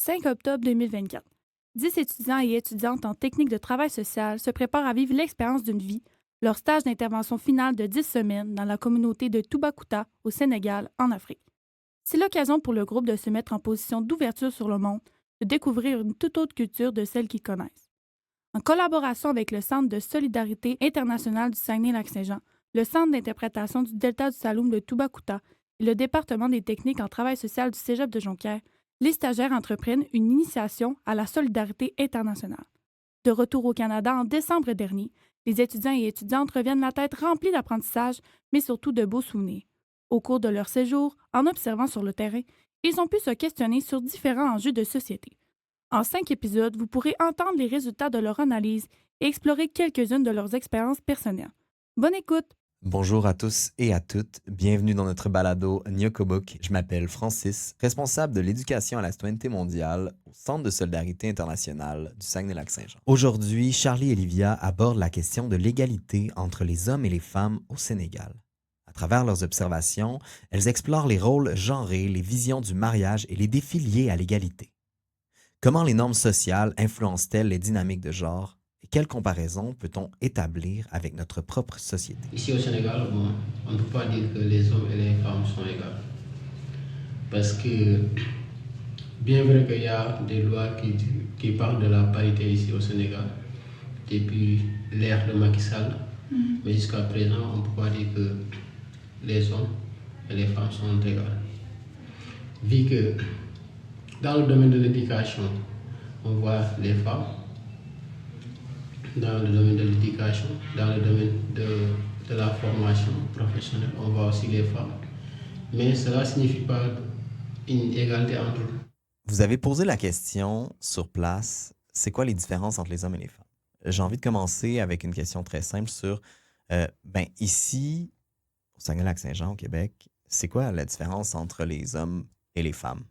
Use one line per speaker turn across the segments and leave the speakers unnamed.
5 octobre 2024. 10 étudiants et étudiantes en technique de travail social se préparent à vivre l'expérience d'une vie, leur stage d'intervention finale de 10 semaines dans la communauté de Toubacouta, au Sénégal, en Afrique. C'est l'occasion pour le groupe de se mettre en position d'ouverture sur le monde, de découvrir une toute autre culture de celle qu'ils connaissent. En collaboration avec le Centre de solidarité internationale du Saguenay-Lac-Saint-Jean, le Centre d'interprétation du Delta du Saloum de Toubacouta et le département des techniques en travail social du Cégep de Jonquière, les stagiaires entreprennent une initiation à la solidarité internationale. De retour au Canada en décembre dernier, les étudiants et étudiantes reviennent la tête remplie d'apprentissage, mais surtout de beaux souvenirs. Au cours de leur séjour, en observant sur le terrain, ils ont pu se questionner sur différents enjeux de société. En 5 épisodes, vous pourrez entendre les résultats de leur analyse et explorer quelques-unes de leurs expériences personnelles. Bonne écoute!
Bonjour à tous et à toutes, bienvenue dans notre balado Nyokobuk. Je m'appelle Francis, responsable de l'éducation à la citoyenneté mondiale au Centre de solidarité internationale du Saguenay-Lac-Saint-Jean. Aujourd'hui, Charlie et Livia abordent la question de l'égalité entre les hommes et les femmes au Sénégal. À travers leurs observations, elles explorent les rôles genrés, les visions du mariage et les défis liés à l'égalité. Comment les normes sociales influencent-elles les dynamiques de genre et quelles comparaisons peut-on établir avec notre propre société?
Ici au Sénégal, bon, on ne peut pas dire que les hommes et les femmes sont égaux. Parce que, bien vrai qu'il y a des lois qui parlent de la parité ici au Sénégal, depuis l'ère de Macky Sall, mais jusqu'à présent, on ne peut pas dire que les hommes et les femmes sont égaux. Vu que dans le domaine de l'éducation, on voit les femmes, dans le domaine de l'éducation, dans le domaine de la formation professionnelle, on voit aussi les femmes. Mais cela ne signifie pas une égalité entre eux.
Vous avez posé la question sur place, c'est quoi les différences entre les hommes et les femmes? J'ai envie de commencer avec une question très simple sur, ici, au Saguenay-Lac-Saint-Jean, au Québec, c'est quoi la différence entre les hommes et les femmes?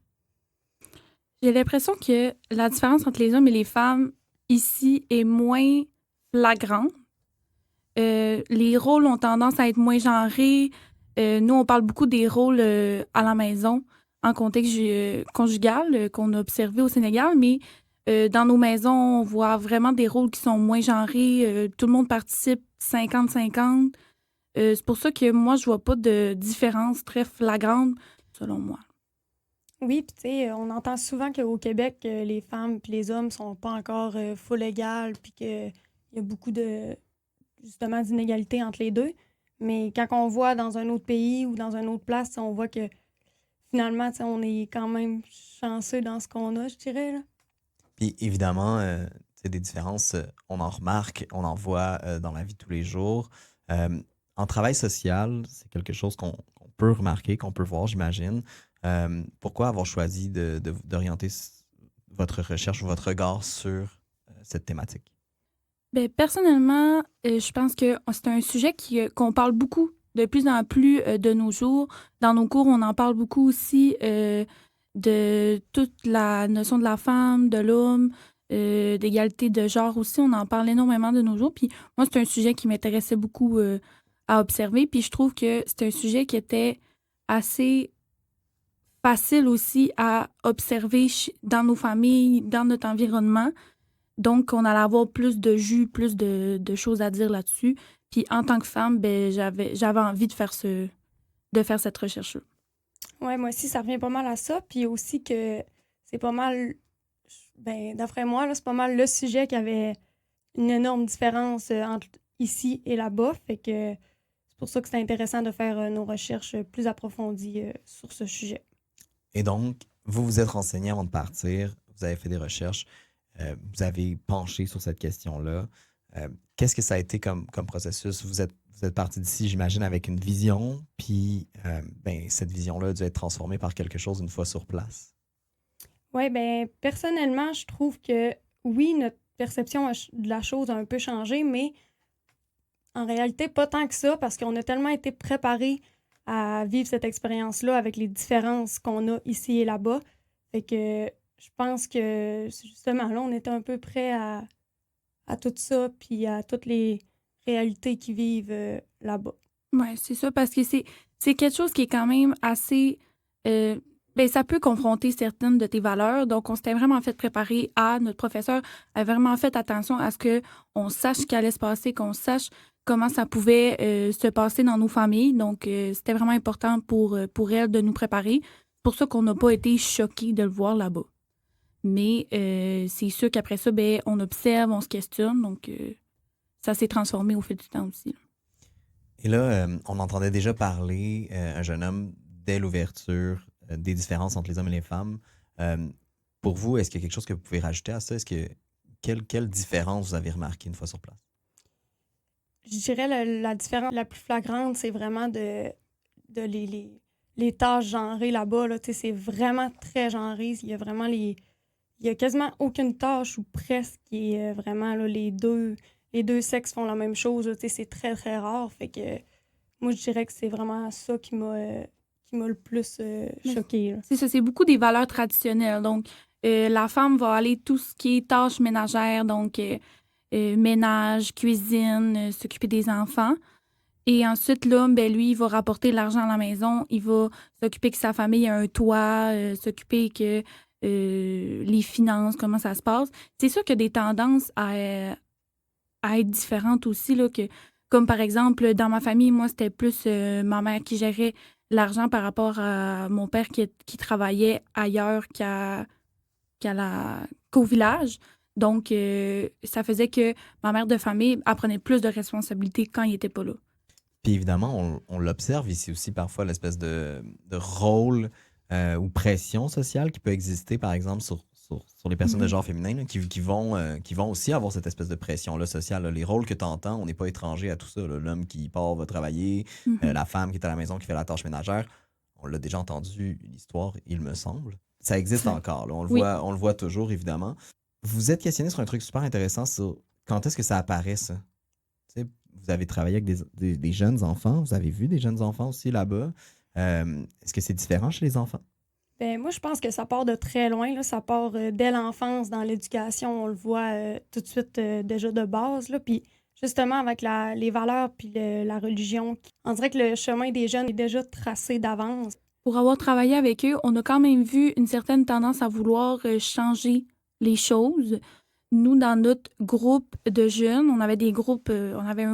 J'ai l'impression que la différence entre les hommes et les femmes ici est moins flagrante. Les rôles ont tendance à être moins genrés. Nous, on parle beaucoup des rôles à la maison en contexte conjugal qu'on a observé au Sénégal, mais dans nos maisons, on voit vraiment des rôles qui sont moins genrés. Tout le monde participe 50-50. C'est pour ça que moi, je vois pas de différence très flagrante, selon moi.
Oui, puis tu sais, on entend souvent qu'au Québec, les femmes et les hommes sont pas encore full égales, puis qu'il y a beaucoup de, justement, d'inégalités entre les deux. Mais quand on voit dans un autre pays ou dans une autre place, on voit que finalement, tu sais, on est quand même chanceux dans ce qu'on a, je dirais, là.
Puis évidemment, tu sais, des différences, on en remarque, on en voit dans la vie de tous les jours. En travail social, c'est quelque chose qu'on peut remarquer, qu'on peut voir, j'imagine. Pourquoi avoir choisi d'orienter votre recherche ou votre regard sur cette thématique?
Ben, personnellement, je pense que c'est un sujet qu'on parle beaucoup de plus en plus de nos jours. Dans nos cours, on en parle beaucoup aussi de toute la notion de la femme, de l'homme, d'égalité de genre aussi. On en parle énormément de nos jours. Puis moi, c'est un sujet qui m'intéressait beaucoup à observer. Puis je trouve que c'est un sujet qui était assez facile aussi à observer dans nos familles, dans notre environnement. Donc, on allait avoir plus de jus, plus de choses à dire là-dessus. Puis, en tant que femme, ben, j'avais envie de faire cette recherche-là.
Ouais, moi aussi, ça revient pas mal à ça. Puis aussi que c'est pas mal, ben, d'après moi, là, c'est pas mal le sujet qui avait une énorme différence entre ici et là-bas. Fait que c'est pour ça que c'est intéressant de faire nos recherches plus approfondies sur ce sujet.
Et donc, vous vous êtes renseigné avant de partir, vous avez fait des recherches, vous avez penché sur cette question-là. Qu'est-ce que ça a été comme processus? Vous êtes parti d'ici, j'imagine, avec une vision, puis cette vision-là a dû être transformée par quelque chose une fois sur place.
Oui, ben personnellement, je trouve que oui, notre perception de la chose a un peu changé, mais en réalité, pas tant que ça, parce qu'on a tellement été préparés à vivre cette expérience-là avec les différences qu'on a ici et là-bas. Fait que je pense que justement, là, on était un peu prêts à tout ça, puis à toutes les réalités qui vivent là-bas.
Oui, c'est ça, parce que c'est quelque chose qui est quand même assez Bien, ça peut confronter certaines de tes valeurs. Donc, on s'était vraiment fait préparer notre professeur a vraiment fait attention à ce qu'on sache ce qui allait se passer, qu'on sache comment ça pouvait se passer dans nos familles. Donc, c'était vraiment important pour elle de nous préparer. C'est pour ça qu'on n'a pas été choqués de le voir là-bas. Mais c'est sûr qu'après ça, ben, on observe, on se questionne. Donc, ça s'est transformé au fil du temps aussi.
Et là, on entendait déjà parler, un jeune homme, dès l'ouverture, des différences entre les hommes et les femmes. Pour vous, est-ce qu'il y a quelque chose que vous pouvez rajouter à ça? Quelle différence vous avez remarqué une fois sur place?
Je dirais la différence la plus flagrante, c'est vraiment les tâches genrées là-bas. Là. C'est vraiment très genré. Il y a vraiment il y a quasiment aucune tâche ou presque qui est vraiment là, les deux sexes font la même chose. Là. C'est très, très rare. Fait que moi, je dirais que c'est vraiment ça qui m'a le plus choquée.
C'est ça, c'est beaucoup des valeurs traditionnelles. Donc, la femme va aller tout ce qui est tâches ménagères, donc ménage, cuisine, s'occuper des enfants. Et ensuite, l'homme, ben, lui, il va rapporter l'argent à la maison, il va s'occuper que sa famille ait un toit, s'occuper que les finances, comment ça se passe. C'est sûr qu'il y a des tendances à être différentes aussi, là, comme par exemple, dans ma famille, moi, c'était plus ma mère qui gérait l'argent par rapport à mon père qui travaillait ailleurs qu'au village. Donc, ça faisait que ma mère de famille apprenait plus de responsabilités quand il n'était pas là.
Puis évidemment, on l'observe ici aussi parfois, l'espèce de rôle ou pression sociale qui peut exister, par exemple, sur les personnes de genre féminin, là, qui vont aussi avoir cette espèce de pression-là sociale. Là. Les rôles que tu entends, on n'est pas étranger à tout ça. Là. L'homme qui part va travailler, la femme qui est à la maison qui fait la tâche ménagère. On l'a déjà entendu, l'histoire, il me semble. Ça existe encore. Là. On le voit toujours, évidemment. Vous êtes questionné sur un truc super intéressant sur quand est-ce que ça apparaît, ça? Tu sais, vous avez travaillé avec des jeunes enfants. Vous avez vu des jeunes enfants aussi là-bas. Est-ce que c'est différent chez les enfants?
Ben, moi, je pense que ça part de très loin. Là. Ça part dès l'enfance, dans l'éducation. On le voit tout de suite déjà de base. Là. Puis justement, avec les valeurs puis la religion, on dirait que le chemin des jeunes est déjà tracé d'avance.
Pour avoir travaillé avec eux, on a quand même vu une certaine tendance à vouloir changer les choses. Nous, dans notre groupe de jeunes, on avait un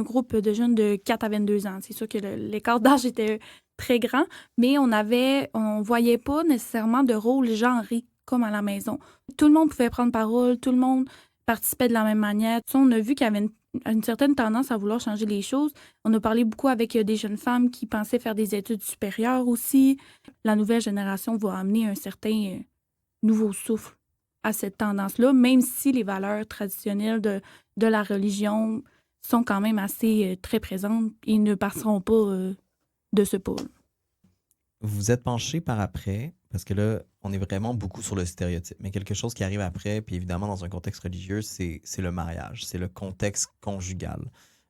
groupe de jeunes de 4 à 22 ans. C'est sûr que l'écart d'âge était très grand, mais on voyait pas nécessairement de rôle genré comme à la maison. Tout le monde pouvait prendre parole, tout le monde participait de la même manière. On a vu qu'il y avait une certaine tendance à vouloir changer les choses. On a parlé beaucoup avec des jeunes femmes qui pensaient faire des études supérieures aussi. La nouvelle génération va amener un certain nouveau souffle à cette tendance-là, même si les valeurs traditionnelles de la religion sont quand même assez très présentes. Ils ne passeront pas de ce pôle.
Vous êtes penché par après, parce que là, on est vraiment beaucoup sur le stéréotype, mais quelque chose qui arrive après, puis évidemment dans un contexte religieux, c'est le mariage, c'est le contexte conjugal.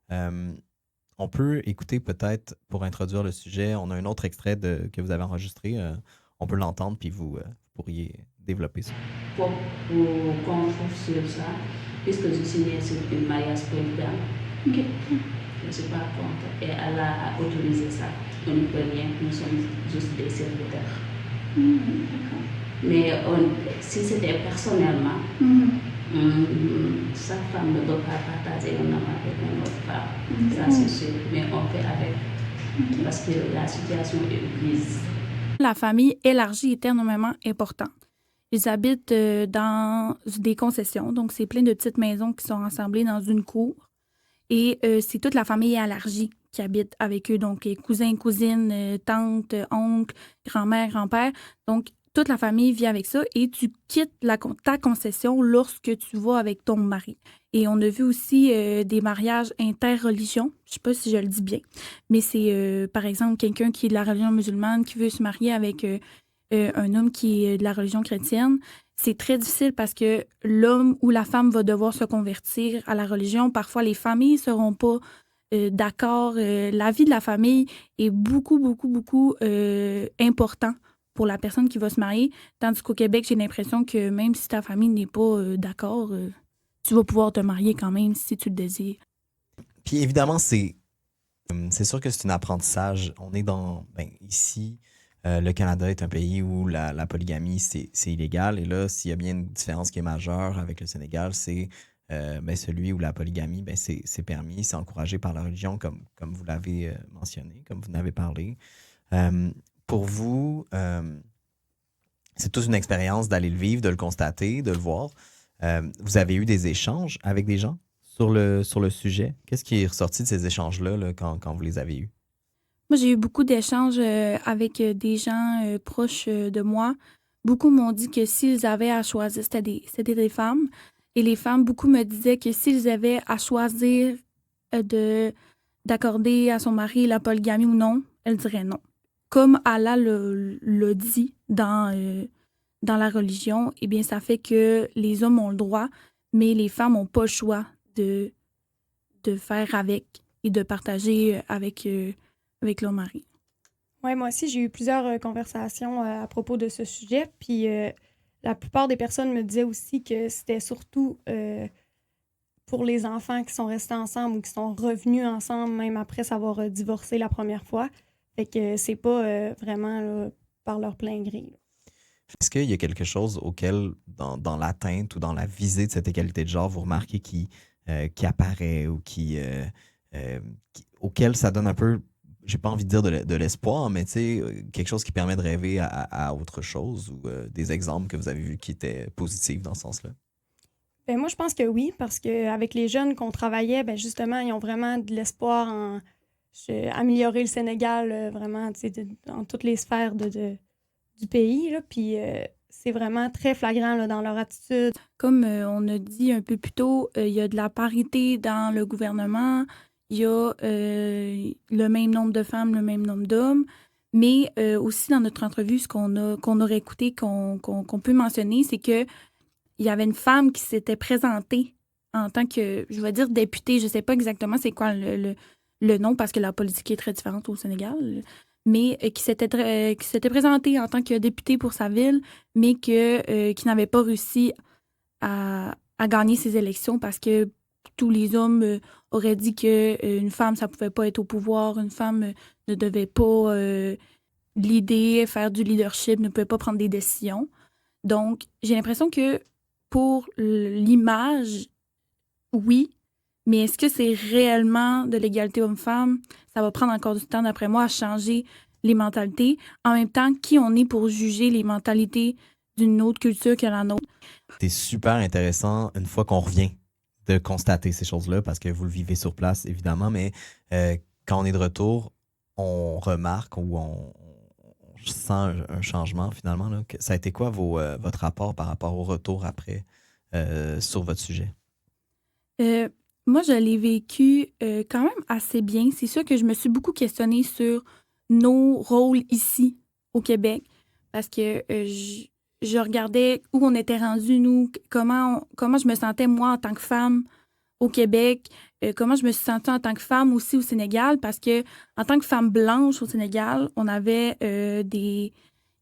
On peut écouter peut-être, pour introduire le sujet, on a un autre extrait que vous avez enregistré, on peut l'entendre, puis vous pourriez développer ça.
Pour qu'on trouve sur ça, puisque je suis née sur un mariage polygame, je ne suis pas contre, et Allah a autorisé ça. On ne peut rien, nous sommes juste des serviteurs. Mais si c'était personnellement, chaque femme ne doit pas partager un homme avec une autre femme, ça c'est sûr, mais on fait avec, parce que la situation est grise.
La famille élargie est énormément importante. Ils habitent dans des concessions, donc c'est plein de petites maisons qui sont rassemblées dans une cour. Et c'est toute la famille élargie qui habite avec eux, donc les cousins, cousines, tantes, oncles, grand-mère, grand-père. Donc, toute la famille vit avec ça et tu quittes ta concession lorsque tu vas avec ton mari. Et on a vu aussi des mariages interreligions, je ne sais pas si je le dis bien, mais c'est par exemple quelqu'un qui est de la religion musulmane qui veut se marier avec un homme qui est de la religion chrétienne. C'est très difficile parce que l'homme ou la femme va devoir se convertir à la religion. Parfois, les familles ne seront pas d'accord. La vie de la famille est beaucoup, beaucoup, beaucoup important pour la personne qui va se marier. Tandis qu'au Québec, j'ai l'impression que même si ta famille n'est pas d'accord, tu vas pouvoir te marier quand même si tu le désires.
Puis évidemment, c'est sûr que c'est un apprentissage. On est ici, le Canada est un pays où la polygamie, c'est illégal. Et là, s'il y a bien une différence qui est majeure avec le Sénégal, c'est celui où la polygamie, c'est permis, c'est encouragé par la religion, comme vous l'avez mentionné, comme vous en avez parlé. Pour vous, c'est toute une expérience d'aller le vivre, de le constater, de le voir. Vous avez eu des échanges avec des gens sur le sujet? Qu'est-ce qui est ressorti de ces échanges-là là, quand vous les avez eus?
Moi, j'ai eu beaucoup d'échanges avec des gens proches de moi. Beaucoup m'ont dit que s'ils avaient à choisir, c'était des femmes. Et les femmes, beaucoup me disaient que s'ils avaient à choisir d'accorder à son mari la polygamie ou non, elles diraient non. Comme Allah le dit dans la religion, eh bien, ça fait que les hommes ont le droit, mais les femmes n'ont pas le choix de faire avec et de partager avec leur mari.
Oui, moi aussi, j'ai eu plusieurs conversations à propos de ce sujet. Puis la plupart des personnes me disaient aussi que c'était surtout pour les enfants qui sont restés ensemble ou qui sont revenus ensemble même après s'avoir divorcé la première fois. Fait que c'est pas vraiment là, par leur plein gré. Là.
Est-ce qu'il y a quelque chose auquel, dans l'atteinte ou dans la visée de cette égalité de genre, vous remarquez qui apparaît ou auquel ça donne un peu, j'ai pas envie de dire de l'espoir, mais tu sais, quelque chose qui permet de rêver à autre chose ou des exemples que vous avez vus qui étaient positifs dans ce sens-là?
Ben, moi, je pense que oui, parce qu'avec les jeunes qu'on travaillait, ben, justement, ils ont vraiment de l'espoir en améliorer le Sénégal, vraiment, tu sais, dans toutes les sphères du pays. Là, puis c'est vraiment très flagrant là, dans leur attitude.
Comme on a dit un peu plus tôt, il y a de la parité dans le gouvernement, il y a le même nombre de femmes, le même nombre d'hommes, mais aussi dans notre entrevue, ce qu'on aurait écouté, qu'on peut mentionner, c'est que il y avait une femme qui s'était présentée en tant que, je vais dire députée, je ne sais pas exactement c'est quoi le nom, parce que la politique est très différente au Sénégal, mais qui s'était présentée en tant que députée pour sa ville, mais qui n'avait pas réussi à gagner ses élections parce que tous les hommes auraient dit qu'une femme, ça pouvait pas être au pouvoir, une femme ne devait pas leader, faire du leadership, ne pouvait pas prendre des décisions. Donc, j'ai l'impression que pour l'image, oui, mais est-ce que c'est réellement de l'égalité homme-femme? Ça va prendre encore du temps, d'après moi, à changer les mentalités. En même temps, qui on est pour juger les mentalités d'une autre culture que la nôtre?
C'est super intéressant, une fois qu'on revient, de constater ces choses-là, parce que vous le vivez sur place, évidemment, mais quand on est de retour, on remarque ou on sent un changement, finalement. Là. Ça a été quoi votre rapport par rapport au retour après sur votre sujet?
Moi, je l'ai vécu quand même assez bien. C'est sûr que je me suis beaucoup questionnée sur nos rôles ici, au Québec, parce que je regardais où on était rendu, nous, comment je me sentais, moi, en tant que femme au Québec, comment je me suis sentie en tant que femme aussi au Sénégal, parce que en tant que femme blanche au Sénégal, on avait il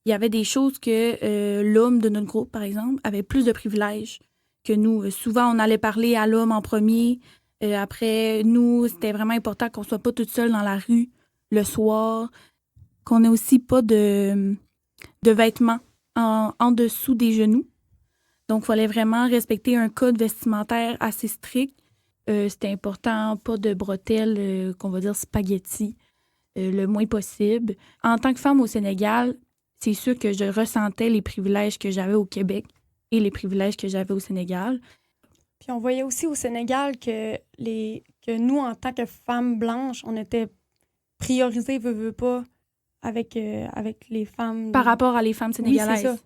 y avait des choses que l'homme de notre groupe, par exemple, avait plus de privilèges que nous. Souvent, on allait parler à l'homme en premier. Après, nous, c'était vraiment important qu'on soit pas toute seule dans la rue le soir, qu'on ait aussi pas de vêtements en dessous des genoux. Donc, il fallait vraiment respecter un code vestimentaire assez strict. C'était important, pas de bretelles, qu'on va dire spaghetti, le moins possible. En tant que femme au Sénégal, c'est sûr que je ressentais les privilèges que j'avais au Québec et les privilèges que j'avais au Sénégal.
Puis on voyait aussi au Sénégal que nous, en tant que femmes blanches, on était priorisées, veut pas, avec les femmes.
Par rapport à les femmes sénégalaises.
Oui, c'est ça.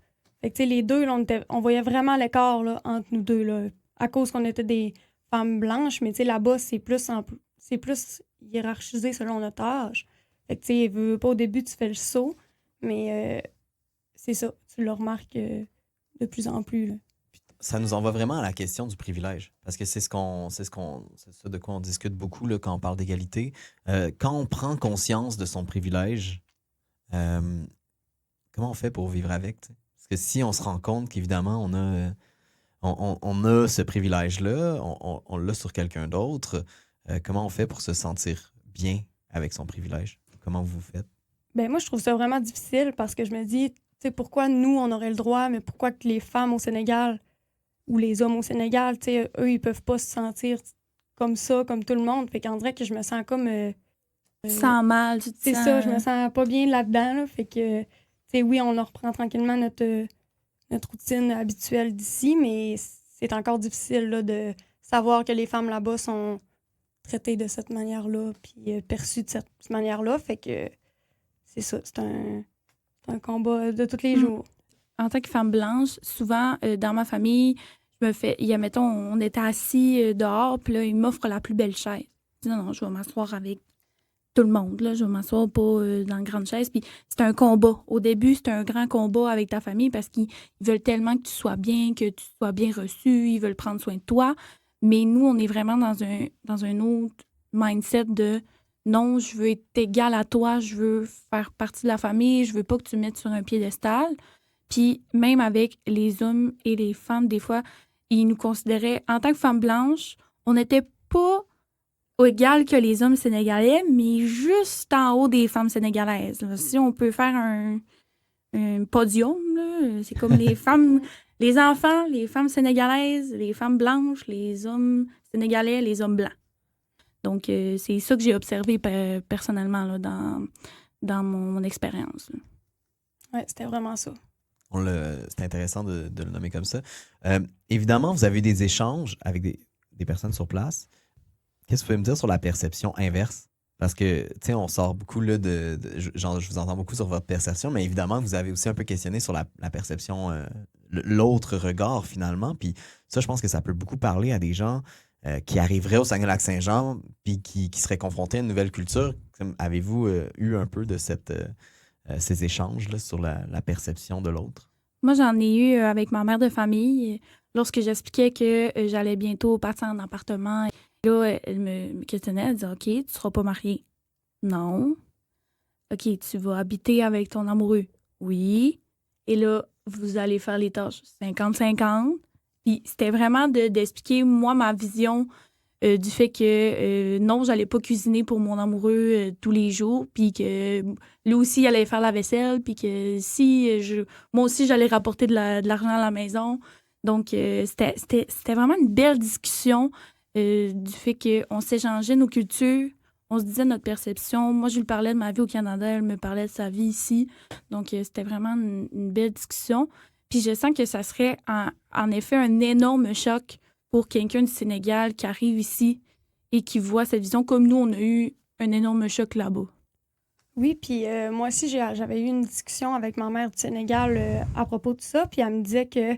Fait que, tu sais, les deux, là, on voyait vraiment l'écart là, entre nous deux, là, à cause qu'on était des femmes blanches, mais tu sais, là-bas, c'est plus hiérarchisé selon notre âge. Fait que, tu sais, veux pas, au début, tu fais le saut, mais c'est ça, tu le remarques de plus en plus, là.
Ça nous envoie vraiment à la question du privilège, parce que c'est ça de quoi on discute beaucoup là, quand on parle d'égalité. Quand on prend conscience de son privilège, comment on fait pour vivre avec? T'sais? Parce que si on se rend compte qu'évidemment on a ce privilège-là, on l'a sur quelqu'un d'autre, comment on fait pour se sentir bien avec son privilège? Comment vous faites?
Ben moi, je trouve ça vraiment difficile parce que je me dis, tu sais, pourquoi nous, on aurait le droit, mais pourquoi que les femmes au Sénégal ou les hommes au Sénégal, tu sais, eux, ils peuvent pas se sentir comme ça, comme tout le monde. Fait qu'on dirait que je me sens comme...
Tu te sens mal, tu te
c'est
sens...
ça, je me sens pas bien là-dedans. Là. Fait que, tu sais, oui, on reprend tranquillement notre routine habituelle d'ici, mais c'est encore difficile là, de savoir que les femmes là-bas sont traitées de cette manière-là, puis perçues de cette manière-là. Fait que c'est ça, c'est un combat de tous les jours.
En tant que femme blanche, souvent, dans ma famille, mettons, on était assis dehors, puis là, ils m'offrent la plus belle chaise. Je dis, non, je vais m'asseoir avec tout le monde, là. Je vais m'asseoir pas dans une grande chaise. Puis c'est un combat. Au début, c'est un grand combat avec ta famille parce qu'ils veulent tellement que tu sois bien, que tu sois bien reçu, ils veulent prendre soin de toi. Mais nous, on est vraiment dans un autre mindset de non, je veux être égal à toi, je veux faire partie de la famille, je veux pas que tu me mettes sur un piédestal. Puis même avec les hommes et les femmes, des fois, ils nous considéraient, en tant que femmes blanches, on n'était pas égal que les hommes sénégalais, mais juste en haut des femmes sénégalaises. Là. Si on peut faire un podium, là, c'est comme les femmes, les enfants, les femmes sénégalaises, les femmes blanches, les hommes sénégalais, les hommes blancs. Donc, c'est ça que j'ai observé personnellement là, dans mon expérience.
Oui, c'était vraiment ça.
C'est intéressant de le nommer comme ça. Évidemment, vous avez eu des échanges avec des personnes sur place. Qu'est-ce que vous pouvez me dire sur la perception inverse? Parce que, tu sais, on sort beaucoup là, je vous entends beaucoup sur votre perception, mais évidemment, vous avez aussi un peu questionné sur la perception, l'autre regard finalement. Puis ça, je pense que ça peut beaucoup parler à des gens qui arriveraient au Saguenay-Lac-Saint-Jean puis qui seraient confrontés à une nouvelle culture. Avez-vous eu un peu de ces échanges là, sur la perception de l'autre?
Moi, j'en ai eu avec ma mère de famille lorsque j'expliquais que j'allais bientôt partir en appartement. Là, elle me questionnait, elle disait « OK, tu ne seras pas mariée. » Non. « OK, tu vas habiter avec ton amoureux. » Oui. Et là, vous allez faire les tâches 50-50. Puis c'était vraiment d'expliquer, moi, ma vision du fait que non, j'allais pas cuisiner pour mon amoureux tous les jours, puis que lui aussi, il allait faire la vaisselle, puis que moi aussi, j'allais rapporter de l'argent à la maison. Donc, c'était vraiment une belle discussion du fait qu'on s'échangeait nos cultures, on se disait notre perception. Moi, je lui parlais de ma vie au Canada, elle me parlait de sa vie ici. Donc, c'était vraiment une belle discussion. Puis je sens que ça serait en effet un énorme choc pour quelqu'un du Sénégal qui arrive ici et qui voit cette vision comme nous, on a eu un énorme choc là-bas.
Oui, puis moi aussi, j'avais eu une discussion avec ma mère du Sénégal à propos de ça, puis elle me disait que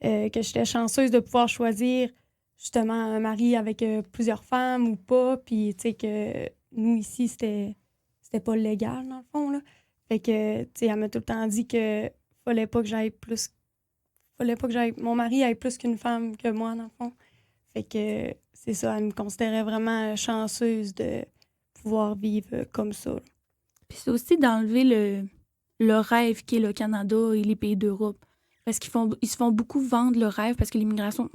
j'étais chanceuse de pouvoir choisir justement un mari avec plusieurs femmes ou pas, puis tu sais que nous ici, c'était pas légal dans le fond, là. Fait que, tu sais, elle m'a tout le temps dit que fallait pas que mon mari ait plus qu'une femme que moi, dans le fond. Fait que c'est ça, elle me considérait vraiment chanceuse de pouvoir vivre comme ça. Là.
Puis c'est aussi d'enlever le rêve qui est le Canada et les pays d'Europe. Parce qu'ils se font beaucoup vendre le rêve, parce que l'immigration,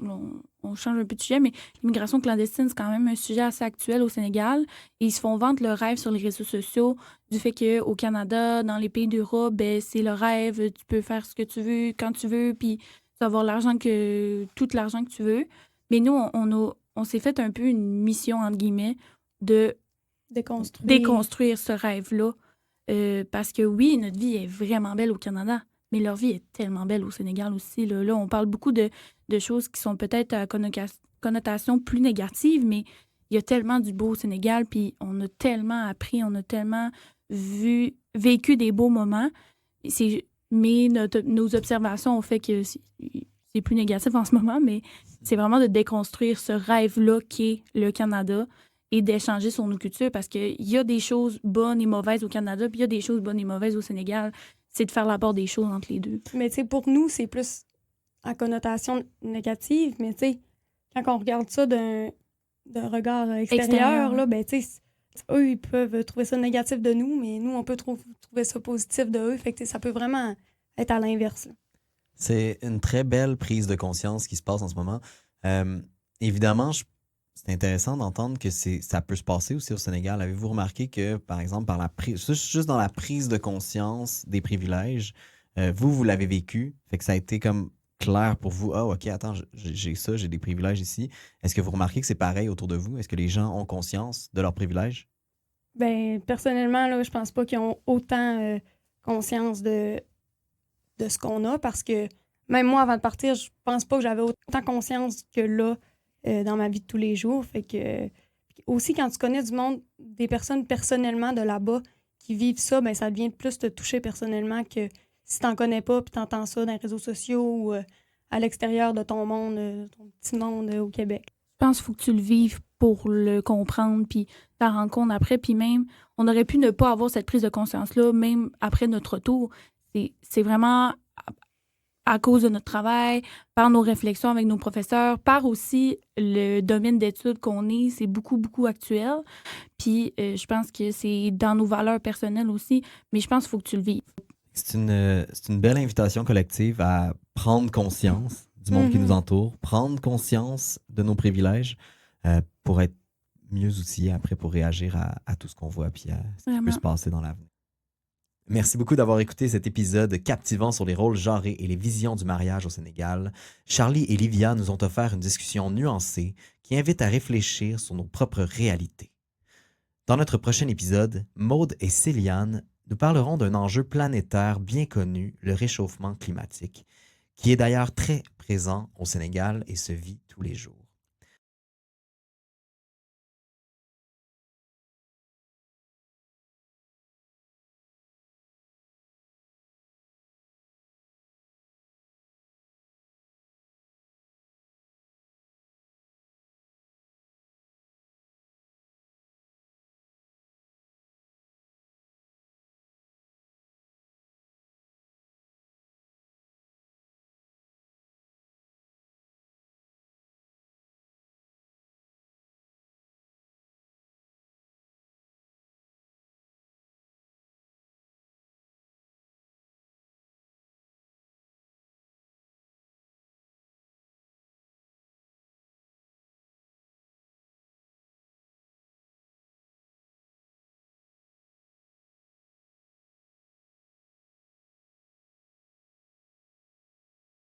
on change un peu de sujet, mais l'immigration clandestine, c'est quand même un sujet assez actuel au Sénégal. Et ils se font vendre le rêve sur les réseaux sociaux du fait qu'au Canada, dans les pays d'Europe, ben, c'est le rêve, tu peux faire ce que tu veux, quand tu veux, puis tu vas avoir tout l'argent que tu veux. Mais nous, on s'est fait un peu une mission, entre guillemets, de déconstruire ce rêve-là. Parce que oui, notre vie est vraiment belle au Canada. Mais leur vie est tellement belle au Sénégal aussi. Là, on parle beaucoup de choses qui sont peut-être à connotation plus négative, mais il y a tellement du beau au Sénégal, puis on a tellement appris, on a tellement vécu des beaux moments. Mais nos observations ont fait que c'est plus négatif en ce moment, mais c'est vraiment de déconstruire ce rêve-là qui est le Canada et d'échanger sur nos cultures, parce qu'il y a des choses bonnes et mauvaises au Canada, puis il y a des choses bonnes et mauvaises au Sénégal. C'est de faire la part des choses entre les deux.
Mais tu sais, pour nous, c'est plus à connotation négative, mais tu sais, quand on regarde ça d'un regard extérieur, là, ben tu sais, eux, ils peuvent trouver ça négatif de nous, mais nous, on peut trouver ça positif de eux. Fait que ça peut vraiment être à l'inverse. Là.
C'est une très belle prise de conscience qui se passe en ce moment. Évidemment, C'est intéressant d'entendre que ça peut se passer aussi au Sénégal. Avez-vous remarqué que, par exemple, juste dans la prise de conscience des privilèges, vous l'avez vécu, fait que ça a été comme clair pour vous. Ah, OK, attends, j'ai ça, j'ai des privilèges ici. Est-ce que vous remarquez que c'est pareil autour de vous? Est-ce que les gens ont conscience de leurs privilèges?
Ben, personnellement, là, je pense pas qu'ils ont autant conscience de ce qu'on a parce que même moi, avant de partir, je pense pas que j'avais autant conscience que là dans ma vie de tous les jours. Fait que aussi, quand tu connais du monde, des personnes personnellement de là-bas qui vivent ça, ben ça devient plus te toucher personnellement que si t'en connais pas puis t'entends ça dans les réseaux sociaux ou à l'extérieur de ton monde, ton petit monde au Québec.
Je pense qu'il faut que tu le vives pour le comprendre, puis t'en rendre compte après. Puis même, on aurait pu ne pas avoir cette prise de conscience-là, même après notre retour. C'est vraiment à cause de notre travail, par nos réflexions avec nos professeurs, par aussi le domaine d'études qu'on est, c'est beaucoup, beaucoup actuel. Puis je pense que c'est dans nos valeurs personnelles aussi, mais je pense qu'il faut que tu le vives.
C'est une belle invitation collective à prendre conscience du monde qui nous entoure, prendre conscience de nos privilèges pour être mieux outillés après pour réagir à tout ce qu'on voit puis à ce qui peut se passer dans l'avenir. Merci beaucoup d'avoir écouté cet épisode captivant sur les rôles genrés et les visions du mariage au Sénégal. Charlie et Livia nous ont offert une discussion nuancée qui invite à réfléchir sur nos propres réalités. Dans notre prochain épisode, Maude et Céliane nous parlerons d'un enjeu planétaire bien connu, le réchauffement climatique, qui est d'ailleurs très présent au Sénégal et se vit tous les jours.